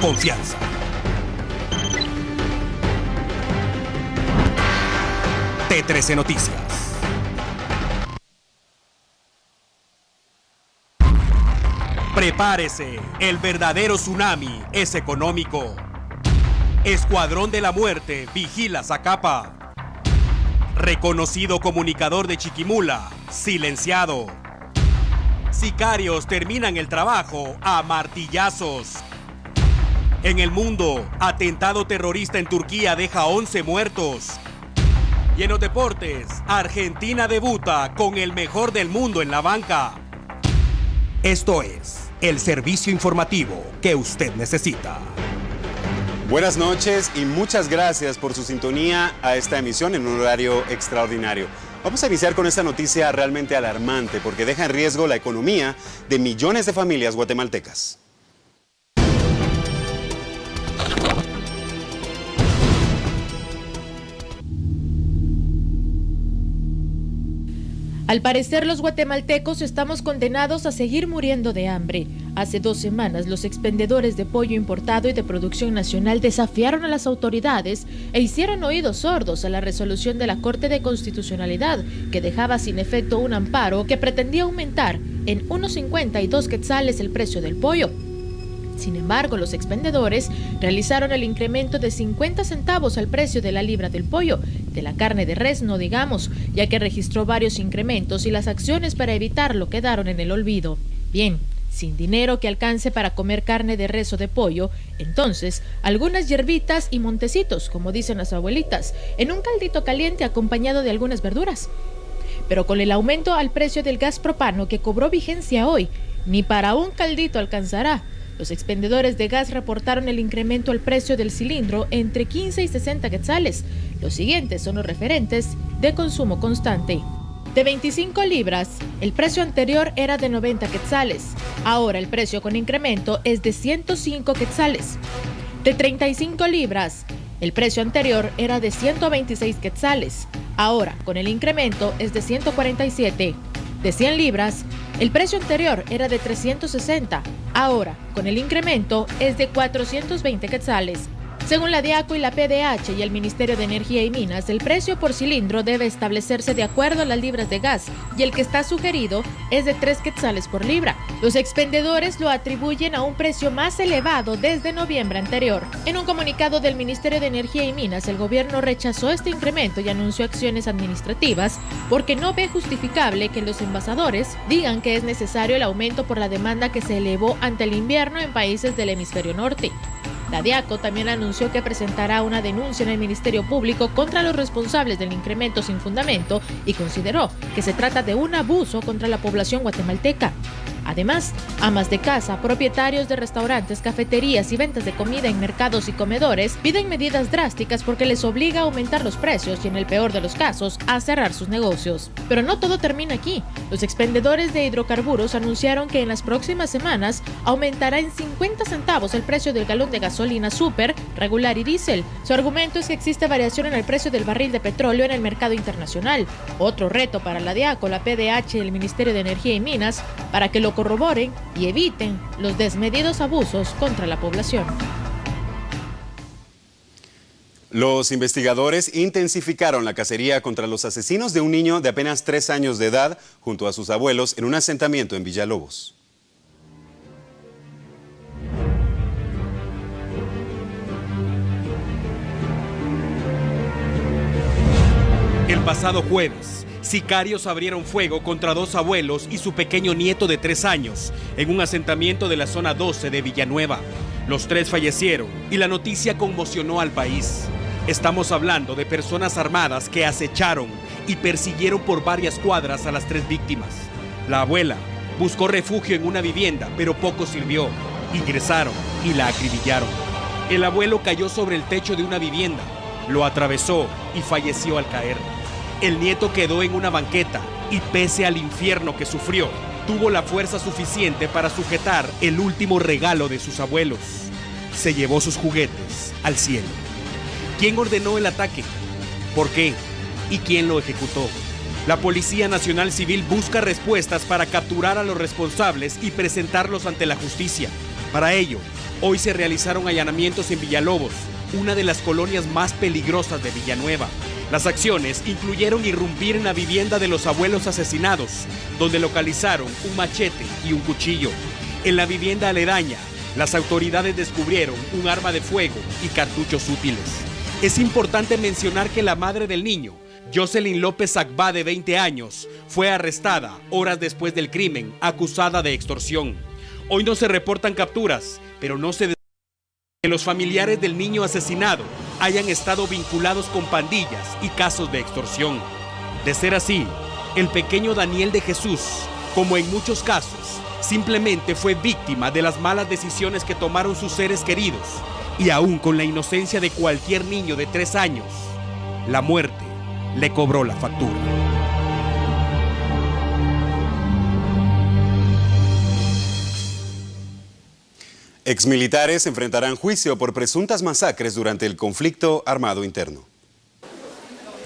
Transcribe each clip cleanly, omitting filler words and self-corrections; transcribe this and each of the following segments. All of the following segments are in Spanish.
confianza. T13 Noticias. Prepárese, el verdadero tsunami es económico. Escuadrón de la Muerte vigila Zacapa. Reconocido comunicador de Chiquimula, silenciado. Sicarios terminan el trabajo a martillazos. En el mundo, atentado terrorista en Turquía deja 11 muertos. Y en los deportes, Argentina debuta con el mejor del mundo en la banca. Esto es el servicio informativo que usted necesita. Buenas noches y muchas gracias por su sintonía a esta emisión en un horario extraordinario. Vamos a iniciar con esta noticia realmente alarmante porque deja en riesgo la economía de millones de familias guatemaltecas. Al parecer, los guatemaltecos estamos condenados a seguir muriendo de hambre. Hace 2 semanas, los expendedores de pollo importado y de producción nacional desafiaron a las autoridades e hicieron oídos sordos a la resolución de la Corte de Constitucionalidad, que dejaba sin efecto un amparo que pretendía aumentar en 1.52 quetzales el precio del pollo. Sin embargo, los expendedores realizaron el incremento de 50 centavos al precio de la libra del pollo, de la carne de res no digamos, ya que registró varios incrementos y las acciones para evitarlo quedaron en el olvido. Bien, sin dinero que alcance para comer carne de res o de pollo, entonces algunas hierbitas y montecitos, como dicen las abuelitas, en un caldito caliente acompañado de algunas verduras. Pero con el aumento al precio del gas propano que cobró vigencia hoy, ni para un caldito alcanzará. Los expendedores de gas reportaron el incremento al precio del cilindro entre 15 y 60 quetzales. Los siguientes son los referentes de consumo constante. De 25 libras, el precio anterior era de 90 quetzales. Ahora el precio con incremento es de 105 quetzales. De 35 libras, el precio anterior era de 126 quetzales. Ahora con el incremento es de 147. De 100 libras, el precio anterior era de 360. Ahora, con el incremento, es de 420 quetzales. Según la DIACO y la PDH y el Ministerio de Energía y Minas, el precio por cilindro debe establecerse de acuerdo a las libras de gas y el que está sugerido es de 3 quetzales por libra. Los expendedores lo atribuyen a un precio más elevado desde noviembre anterior. En un comunicado del Ministerio de Energía y Minas, el gobierno rechazó este incremento y anunció acciones administrativas porque no ve justificable que los envasadores digan que es necesario el aumento por la demanda que se elevó ante el invierno en países del hemisferio norte. La DIACO también anunció que presentará una denuncia en el Ministerio Público contra los responsables del incremento sin fundamento y consideró que se trata de un abuso contra la población guatemalteca. Además, amas de casa, propietarios de restaurantes, cafeterías y ventas de comida en mercados y comedores piden medidas drásticas porque les obliga a aumentar los precios y, en el peor de los casos, a cerrar sus negocios. Pero no todo termina aquí. Los expendedores de hidrocarburos anunciaron que en las próximas semanas aumentará en 50 centavos el precio del galón de gasolina super, regular y diésel. Su argumento es que existe variación en el precio del barril de petróleo en el mercado internacional. Otro reto para la DIACO, la PDH y el Ministerio de Energía y Minas para que lo corroboren y eviten los desmedidos abusos contra la población. Los investigadores intensificaron la cacería contra los asesinos de un niño de apenas 3 años de edad junto a sus abuelos en un asentamiento en Villalobos. El pasado jueves, sicarios abrieron fuego contra 2 abuelos y su pequeño nieto de 3 años en un asentamiento de la zona 12 de Villanueva. Los 3 fallecieron y la noticia conmocionó al país. Estamos hablando de personas armadas que acecharon y persiguieron por varias cuadras a las 3 víctimas. La abuela buscó refugio en una vivienda, pero poco sirvió. Ingresaron y la acribillaron. El abuelo cayó sobre el techo de una vivienda, lo atravesó y falleció al caer. El nieto quedó en una banqueta y, pese al infierno que sufrió, tuvo la fuerza suficiente para sujetar el último regalo de sus abuelos. Se llevó sus juguetes al cielo. ¿Quién ordenó el ataque? ¿Por qué? ¿Y quién lo ejecutó? La Policía Nacional Civil busca respuestas para capturar a los responsables y presentarlos ante la justicia. Para ello, Hoy se realizaron allanamientos en Villalobos, una de las colonias más peligrosas de Villanueva. Las acciones incluyeron irrumpir en la vivienda de los abuelos asesinados, donde localizaron un machete y un cuchillo. En la vivienda aledaña, las autoridades descubrieron un arma de fuego y cartuchos útiles. Es importante mencionar que la madre del niño, Jocelyn López Agbá, de 20 años, fue arrestada horas después del crimen, acusada de extorsión. Hoy no se reportan capturas, pero no se descarta que los familiares del niño asesinado hayan estado vinculados con pandillas y casos de extorsión. De ser así, el pequeño Daniel de Jesús, como en muchos casos, simplemente fue víctima de las malas decisiones que tomaron sus seres queridos, y aún con la inocencia de cualquier niño de 3 años, la muerte le cobró la factura. Exmilitares enfrentarán juicio por presuntas masacres durante el conflicto armado interno.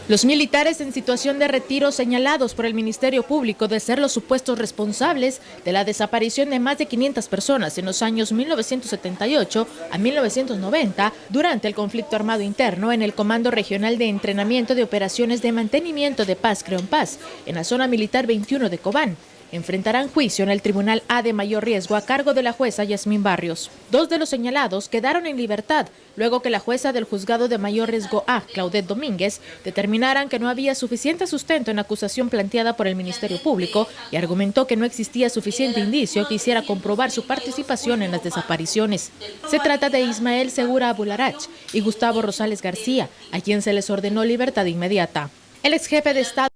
Los militares en situación de retiro señalados por el Ministerio Público de ser los supuestos responsables de la desaparición de más de 500 personas en los años 1978 a 1990 durante el conflicto armado interno en el Comando Regional de Entrenamiento de Operaciones de Mantenimiento de Paz Creonpaz en la zona militar 21 de Cobán, enfrentarán juicio en el Tribunal A de Mayor Riesgo a cargo de la jueza Yasmín Barrios. 2 de los señalados quedaron en libertad luego que la jueza del Juzgado de Mayor Riesgo A, Claudette Domínguez, determinaran que no había suficiente sustento en la acusación planteada por el Ministerio Público y argumentó que no existía suficiente indicio que hiciera comprobar su participación en las desapariciones. Se trata de Ismael Segura Abularach y Gustavo Rosales García, a quien se les ordenó libertad inmediata. El ex jefe de Estado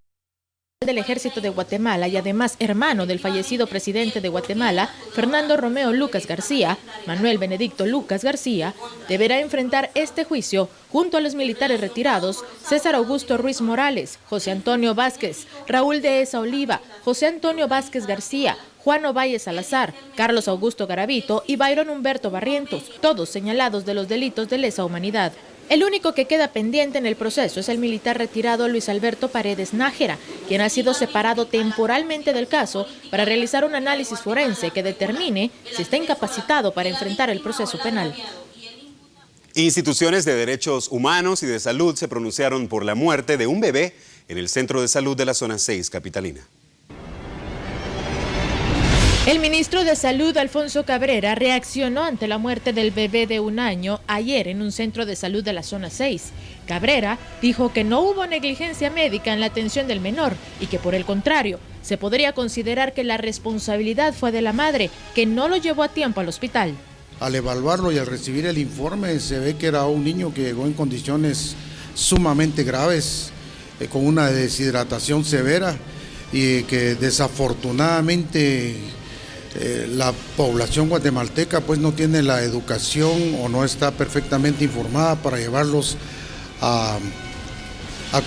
del Ejército de Guatemala y además hermano del fallecido presidente de Guatemala, Fernando Romeo Lucas García, Manuel Benedicto Lucas García, deberá enfrentar este juicio junto a los militares retirados César Augusto Ruiz Morales, José Antonio Vázquez, Raúl de Esa Oliva, José Antonio Vázquez García, Juan Ovalle Salazar, Carlos Augusto Garavito y Byron Humberto Barrientos, todos señalados de los delitos de lesa humanidad. El único que queda pendiente en el proceso es el militar retirado Luis Alberto Paredes Nájera, quien ha sido separado temporalmente del caso para realizar un análisis forense que determine si está incapacitado para enfrentar el proceso penal. Instituciones de derechos humanos y de salud se pronunciaron por la muerte de un bebé en el centro de salud de la zona 6 capitalina. El ministro de Salud, Alfonso Cabrera, reaccionó ante la muerte del bebé de 1 año ayer en un centro de salud de la zona 6. Cabrera dijo que no hubo negligencia médica en la atención del menor y que por el contrario, se podría considerar que la responsabilidad fue de la madre, que no lo llevó a tiempo al hospital. Al evaluarlo y al recibir el informe se ve que era un niño que llegó en condiciones sumamente graves, con una deshidratación severa y que desafortunadamente la población guatemalteca pues no tiene la educación o no está perfectamente informada para llevarlos a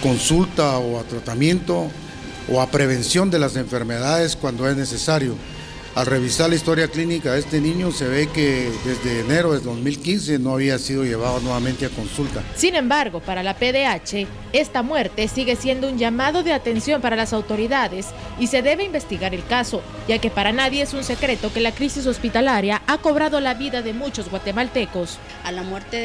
consulta o a tratamiento o a prevención de las enfermedades cuando es necesario. Al revisar la historia clínica de este niño se ve que desde enero de 2015 no había sido llevado nuevamente a consulta. Sin embargo, para la PDH, esta muerte sigue siendo un llamado de atención para las autoridades y se debe investigar el caso, ya que para nadie es un secreto que la crisis hospitalaria ha cobrado la vida de muchos guatemaltecos. A la muerte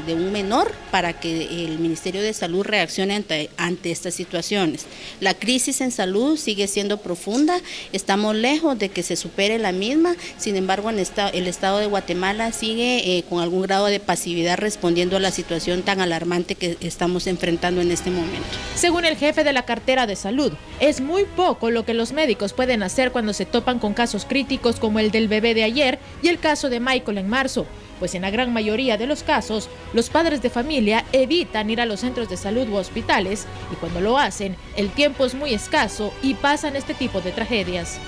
de un menor para que el Ministerio de Salud reaccione ante estas situaciones. La crisis en salud sigue siendo profunda, estamos lejos de que se supere la misma, sin embargo el Estado de Guatemala sigue con algún grado de pasividad respondiendo a la situación tan alarmante que estamos enfrentando en este momento. Según el jefe de la cartera de salud, es muy poco lo que los médicos pueden hacer cuando se topan con casos críticos como el del bebé de ayer y el caso de Michael en marzo, pues en la gran mayoría de los casos, los padres de familia evitan ir a los centros de salud u hospitales y cuando lo hacen, el tiempo es muy escaso y pasan este tipo de tragedias.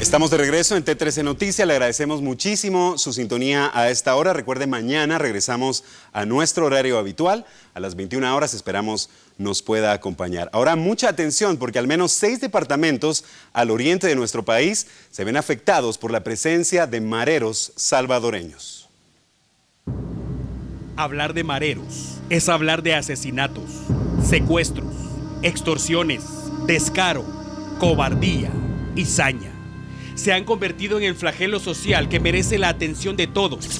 Estamos de regreso en T13 Noticias, le agradecemos muchísimo su sintonía a esta hora. Recuerde, mañana regresamos a nuestro horario habitual, a las 21 horas, esperamos nos pueda acompañar. Ahora mucha atención porque al menos 6 departamentos al oriente de nuestro país se ven afectados por la presencia de mareros salvadoreños. Hablar de mareros es hablar de asesinatos, secuestros, extorsiones, descaro, cobardía y saña. Se han convertido en el flagelo social que merece la atención de todos,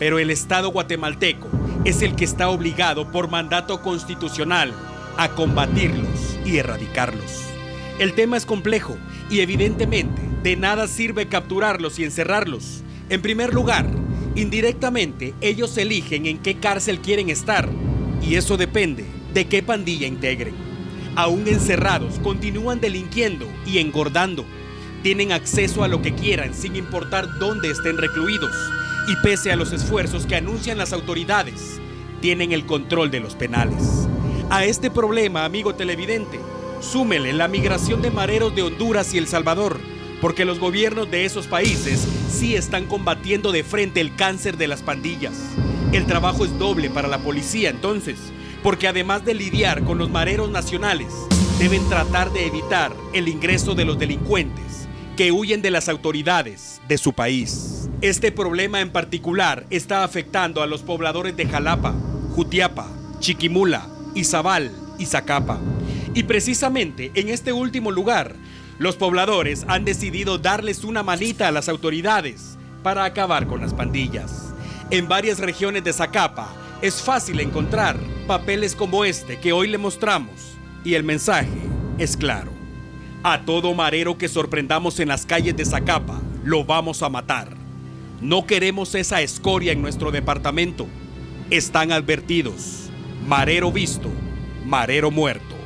pero el Estado guatemalteco es el que está obligado por mandato constitucional a combatirlos y erradicarlos. El tema es complejo y evidentemente de nada sirve capturarlos y encerrarlos. En primer lugar, indirectamente ellos eligen en qué cárcel quieren estar y eso depende de qué pandilla integren. Aún encerrados continúan delinquiendo y engordando. Tienen acceso a lo que quieran sin importar dónde estén recluidos y pese a los esfuerzos que anuncian las autoridades, tienen el control de los penales. A este problema, amigo televidente, súmele la migración de mareros de Honduras y El Salvador, porque los gobiernos de esos países sí están combatiendo de frente el cáncer de las pandillas. El trabajo es doble para la policía entonces, porque además de lidiar con los mareros nacionales, deben tratar de evitar el ingreso de los delincuentes que huyen de las autoridades de su país. Este problema en particular está afectando a los pobladores de Jalapa, Jutiapa, Chiquimula, Izabal y Zacapa. Y precisamente en este último lugar, los pobladores han decidido darles una manita a las autoridades para acabar con las pandillas. En varias regiones de Zacapa es fácil encontrar papeles como este que hoy le mostramos y el mensaje es claro. A todo marero que sorprendamos en las calles de Zacapa, lo vamos a matar. No queremos esa escoria en nuestro departamento. Están advertidos. Marero visto, marero muerto.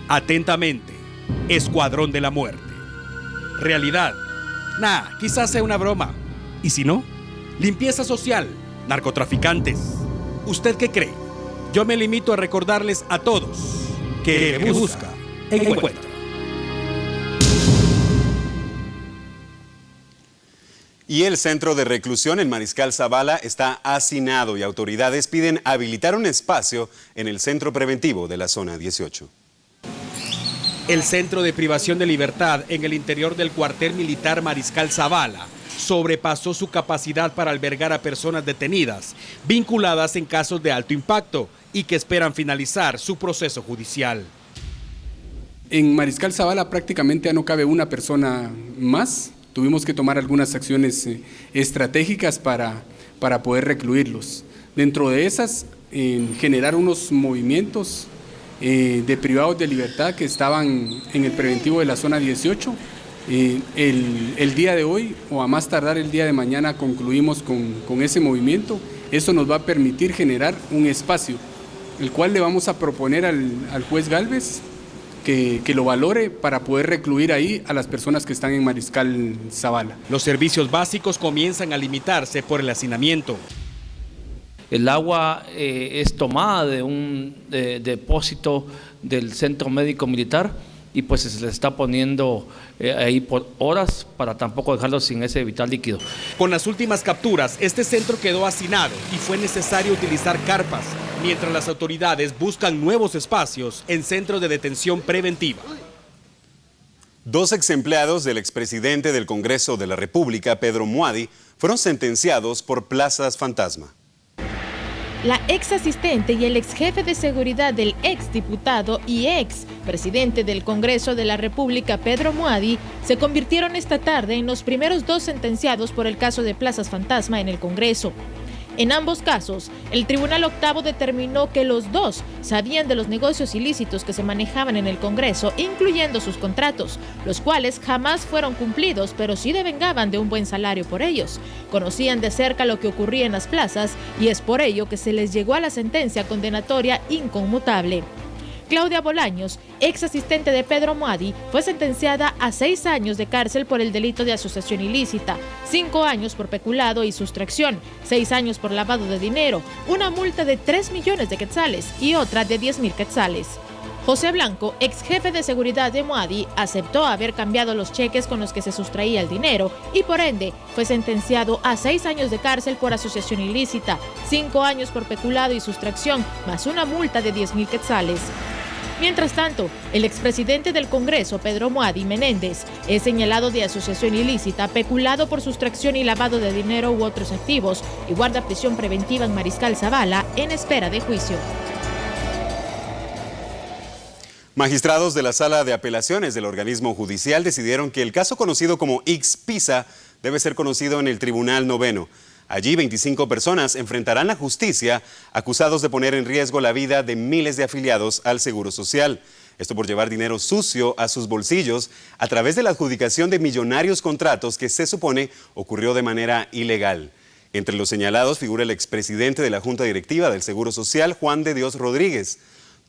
Atentamente, Escuadrón de la Muerte. Realidad. Quizás sea una broma. Y si no, limpieza social, narcotraficantes. ¿Usted qué cree? Yo me limito a recordarles a todos que busca, encuentra. Y el centro de reclusión en Mariscal Zavala está hacinado y autoridades piden habilitar un espacio en el centro preventivo de la zona 18. El centro de privación de libertad en el interior del cuartel militar Mariscal Zavala sobrepasó su capacidad para albergar a personas detenidas, vinculadas en casos de alto impacto y que esperan finalizar su proceso judicial. En Mariscal Zavala prácticamente ya no cabe una persona más. Tuvimos que tomar algunas acciones estratégicas para poder recluirlos. Dentro de esas, generar unos movimientos de privados de libertad que estaban en el preventivo de la zona 18. El día de hoy o a más tardar el día de mañana concluimos con ese movimiento. Eso nos va a permitir generar un espacio, el cual le vamos a proponer al juez Gálvez que lo valore para poder recluir ahí a las personas que están en Mariscal Zavala. Los servicios básicos comienzan a limitarse por el hacinamiento. El agua es tomada de un depósito del Centro Médico Militar y pues se le está poniendo ahí por horas para tampoco dejarlo sin ese vital líquido. Con las últimas capturas, este centro quedó hacinado y fue necesario utilizar carpas, mientras las autoridades buscan nuevos espacios en centros de detención preventiva. 2 ex empleados del expresidente del Congreso de la República, Pedro Muadi, fueron sentenciados por plazas fantasma. La ex asistente y el ex jefe de seguridad del ex diputado y ex presidente del Congreso de la República, Pedro Muadi, se convirtieron esta tarde en los primeros 2 sentenciados por el caso de plazas fantasma en el Congreso. En ambos casos, el Tribunal Octavo determinó que los 2 sabían de los negocios ilícitos que se manejaban en el Congreso, incluyendo sus contratos, los cuales jamás fueron cumplidos, pero sí devengaban de un buen salario por ellos. Conocían de cerca lo que ocurría en las plazas y es por ello que se les llegó a la sentencia condenatoria inconmutable. Claudia Bolaños, ex asistente de Pedro Muadi, fue sentenciada a 6 años de cárcel por el delito de asociación ilícita, 5 años por peculado y sustracción, 6 años por lavado de dinero, una multa de 3 millones de quetzales y otra de 10,000 quetzales. José Blanco, ex jefe de seguridad de Muadi, aceptó haber cambiado los cheques con los que se sustraía el dinero y por ende fue sentenciado a 6 años de cárcel por asociación ilícita, 5 años por peculado y sustracción, más una multa de 10,000 quetzales. Mientras tanto, el expresidente del Congreso, Pedro Moadi Menéndez, es señalado de asociación ilícita, peculado por sustracción y lavado de dinero u otros activos y guarda prisión preventiva en Mariscal Zavala en espera de juicio. Magistrados de la Sala de Apelaciones del organismo judicial decidieron que el caso conocido como Ixpisa debe ser conocido en el Tribunal Noveno. Allí 25 personas enfrentarán la justicia acusados de poner en riesgo la vida de miles de afiliados al Seguro Social. Esto por llevar dinero sucio a sus bolsillos a través de la adjudicación de millonarios contratos que se supone ocurrió de manera ilegal. Entre los señalados figura el expresidente de la Junta Directiva del Seguro Social, Juan de Dios Rodríguez.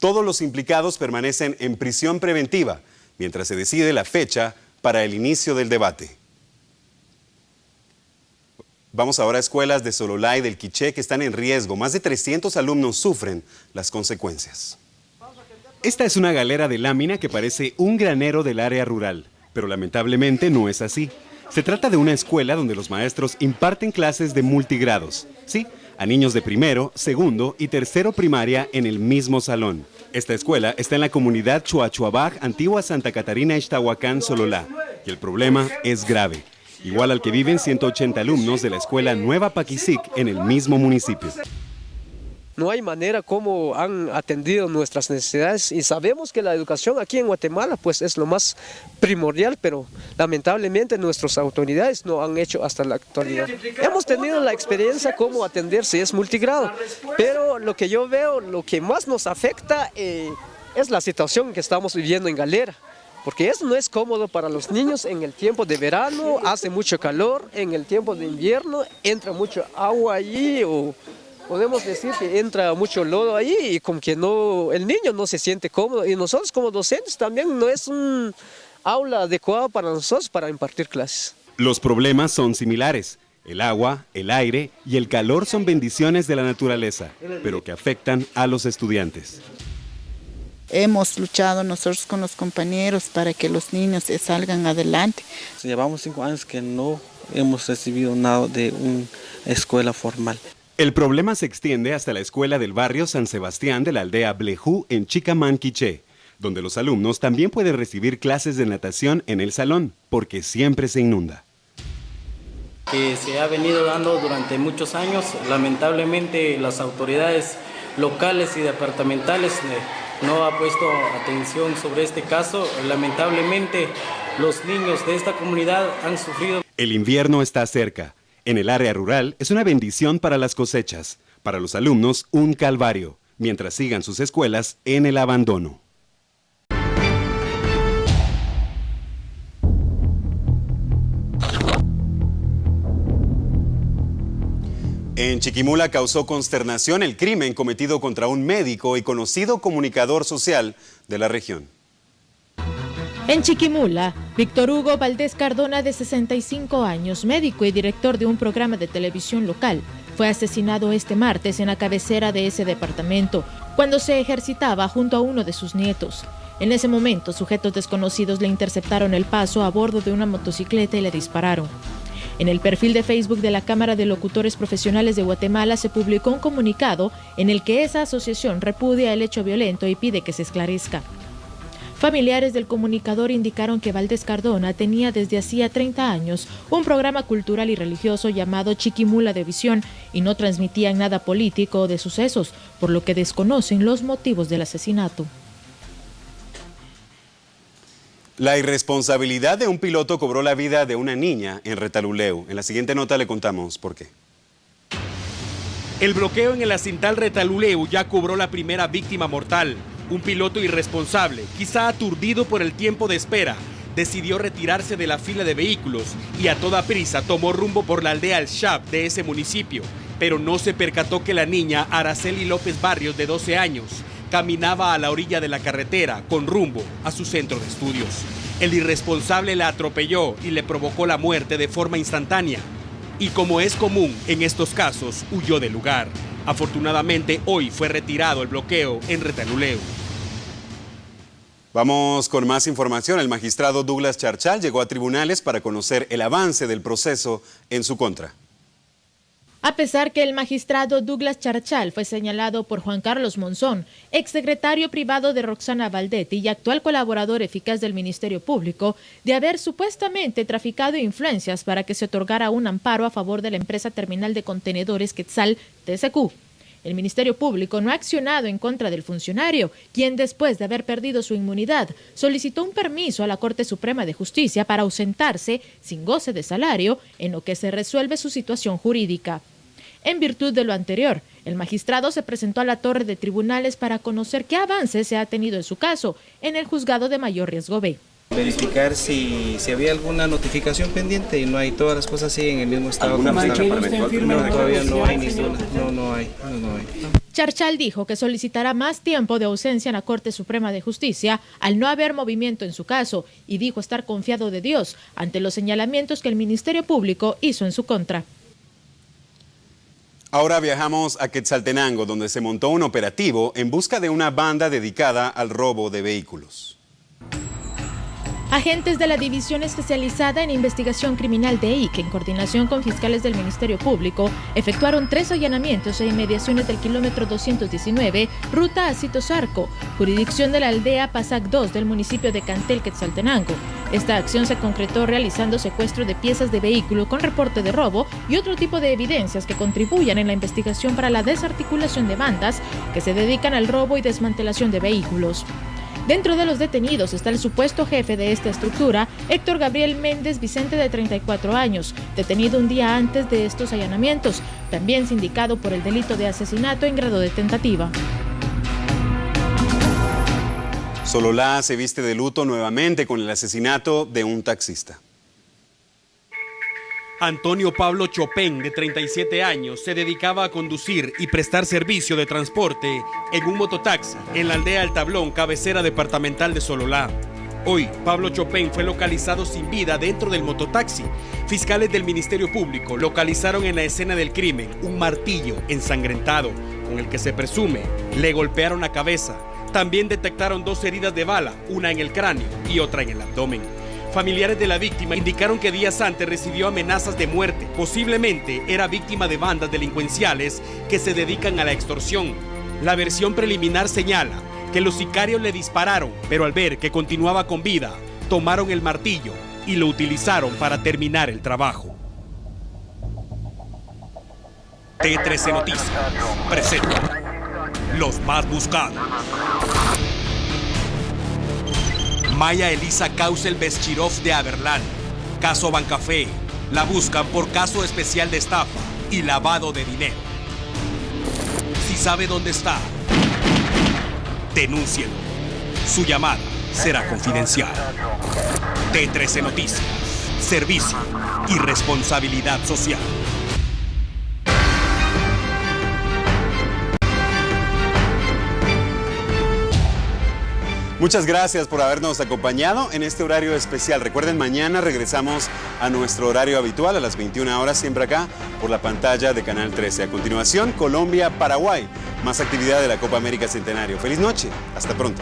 Todos los implicados permanecen en prisión preventiva mientras se decide la fecha para el inicio del debate. Vamos ahora a escuelas de Sololá y del Quiché que están en riesgo. Más de 300 alumnos sufren las consecuencias. Esta es una galera de lámina que parece un granero del área rural, pero lamentablemente no es así. Se trata de una escuela donde los maestros imparten clases de multigrados. Sí, a niños de primero, segundo y tercero primaria en el mismo salón. Esta escuela está en la comunidad Chuachuabaj, antigua Santa Catarina, Ixtahuacán, Sololá. Y el problema es grave, igual al que viven 180 alumnos de la escuela Nueva Paquisic en el mismo municipio. No hay manera como han atendido nuestras necesidades y sabemos que la educación aquí en Guatemala pues es lo más primordial, pero lamentablemente nuestras autoridades no han hecho hasta la actualidad. Hemos tenido la experiencia cómo atender si es multigrado, pero lo que yo veo, lo que más nos afecta es la situación que estamos viviendo en Galera. Porque eso no es cómodo para los niños en el tiempo de verano, hace mucho calor, en el tiempo de invierno entra mucho agua allí o podemos decir que entra mucho lodo ahí y como que no, el niño no se siente cómodo y nosotros como docentes también no es un aula adecuada para nosotros para impartir clases. Los problemas son similares. El agua, el aire y el calor son bendiciones de la naturaleza, pero que afectan a los estudiantes. Hemos luchado nosotros con los compañeros para que los niños salgan adelante. Llevamos 5 años que no hemos recibido nada de una escuela formal. El problema se extiende hasta la escuela del barrio San Sebastián de la aldea Blejú en Chicamán, Quiché, donde los alumnos también pueden recibir clases de natación en el salón, porque siempre se inunda. Que se ha venido dando durante muchos años, lamentablemente las autoridades locales y departamentales no ha puesto atención sobre este caso. Lamentablemente, los niños de esta comunidad han sufrido. El invierno está cerca. En el área rural es una bendición para las cosechas. Para los alumnos, un calvario, mientras sigan sus escuelas en el abandono. En Chiquimula causó consternación el crimen cometido contra un médico y conocido comunicador social de la región. En Chiquimula, Víctor Hugo Valdés Cardona, de 65 años, médico y director de un programa de televisión local, fue asesinado este martes en la cabecera de ese departamento, cuando se ejercitaba junto a uno de sus nietos. En ese momento, sujetos desconocidos le interceptaron el paso a bordo de una motocicleta y le dispararon. En el perfil de Facebook de la Cámara de Locutores Profesionales de Guatemala se publicó un comunicado en el que esa asociación repudia el hecho violento y pide que se esclarezca. Familiares del comunicador indicaron que Valdés Cardona tenía desde hacía 30 años un programa cultural y religioso llamado Chiquimula de Visión y no transmitían nada político o de sucesos, por lo que desconocen los motivos del asesinato. La irresponsabilidad de un piloto cobró la vida de una niña en Retaluleu. En la siguiente nota le contamos por qué. El bloqueo en el Acintal Retaluleu ya cobró la primera víctima mortal. Un piloto irresponsable, quizá aturdido por el tiempo de espera, decidió retirarse de la fila de vehículos y a toda prisa tomó rumbo por la aldea El Shab de ese municipio, pero no se percató que la niña Araceli López Barrios, de 12 años, caminaba a la orilla de la carretera con rumbo a su centro de estudios. El irresponsable la atropelló y le provocó la muerte de forma instantánea. Y como es común en estos casos, huyó del lugar. Afortunadamente, hoy fue retirado el bloqueo en Retaluleu. Vamos con más información. El magistrado Douglas Charchal llegó a tribunales para conocer el avance del proceso en su contra. A pesar que el magistrado Douglas Charchal fue señalado por Juan Carlos Monzón, exsecretario privado de Roxana Valdetti y actual colaborador eficaz del Ministerio Público, de haber supuestamente traficado influencias para que se otorgara un amparo a favor de la empresa terminal de contenedores Quetzal TSQ. El Ministerio Público no ha accionado en contra del funcionario, quien después de haber perdido su inmunidad, solicitó un permiso a la Corte Suprema de Justicia para ausentarse sin goce de salario, en lo que se resuelve su situación jurídica. En virtud de lo anterior, el magistrado se presentó a la torre de tribunales para conocer qué avances se ha tenido en su caso en el juzgado de mayor riesgo B. Verificar si había alguna notificación pendiente y no hay, todas las cosas siguen en el mismo estado. No, todavía no hay ninguna, no hay. Charchal dijo que solicitará más tiempo de ausencia en la Corte Suprema de Justicia al no haber movimiento en su caso y dijo estar confiado de Dios ante los señalamientos que el Ministerio Público hizo en su contra. Ahora viajamos a Quetzaltenango, donde se montó un operativo en busca de una banda dedicada al robo de vehículos. Agentes de la División Especializada en Investigación Criminal de IC, en coordinación con fiscales del Ministerio Público, efectuaron 3 allanamientos en inmediaciones del kilómetro 219, ruta a Citosarco, jurisdicción de la aldea Pasac 2 del municipio de Cantel, Quetzaltenango. Esta acción se concretó realizando secuestro de piezas de vehículo con reporte de robo y otro tipo de evidencias que contribuyan en la investigación para la desarticulación de bandas que se dedican al robo y desmantelación de vehículos. Dentro de los detenidos está el supuesto jefe de esta estructura, Héctor Gabriel Méndez Vicente, de 34 años, detenido un día antes de estos allanamientos, también sindicado por el delito de asesinato en grado de tentativa. Sololá se viste de luto nuevamente con el asesinato de un taxista. Antonio Pablo Chopén, de 37 años, se dedicaba a conducir y prestar servicio de transporte en un mototaxi en la aldea El Tablón, cabecera departamental de Sololá. Hoy, Pablo Chopén fue localizado sin vida dentro del mototaxi. Fiscales del Ministerio Público localizaron en la escena del crimen un martillo ensangrentado con el que se presume le golpearon la cabeza. También detectaron 2 heridas de bala, una en el cráneo y otra en el abdomen. Familiares de la víctima indicaron que días antes recibió amenazas de muerte. Posiblemente era víctima de bandas delincuenciales que se dedican a la extorsión. La versión preliminar señala que los sicarios le dispararon, pero al ver que continuaba con vida, tomaron el martillo y lo utilizaron para terminar el trabajo. T13 Noticias presenta los más buscados. Maya Elisa Kausel-Beschirov de Aberlán, caso Bancafé, la buscan por caso especial de estafa y lavado de dinero. Si sabe dónde está, denúncielo. Su llamada será confidencial. T13 Noticias, servicio y responsabilidad social. Muchas gracias por habernos acompañado en este horario especial. Recuerden, mañana regresamos a nuestro horario habitual a las 21 horas, siempre acá por la pantalla de Canal 13. A continuación, Colombia-Paraguay, más actividad de la Copa América Centenario. Feliz noche, hasta pronto.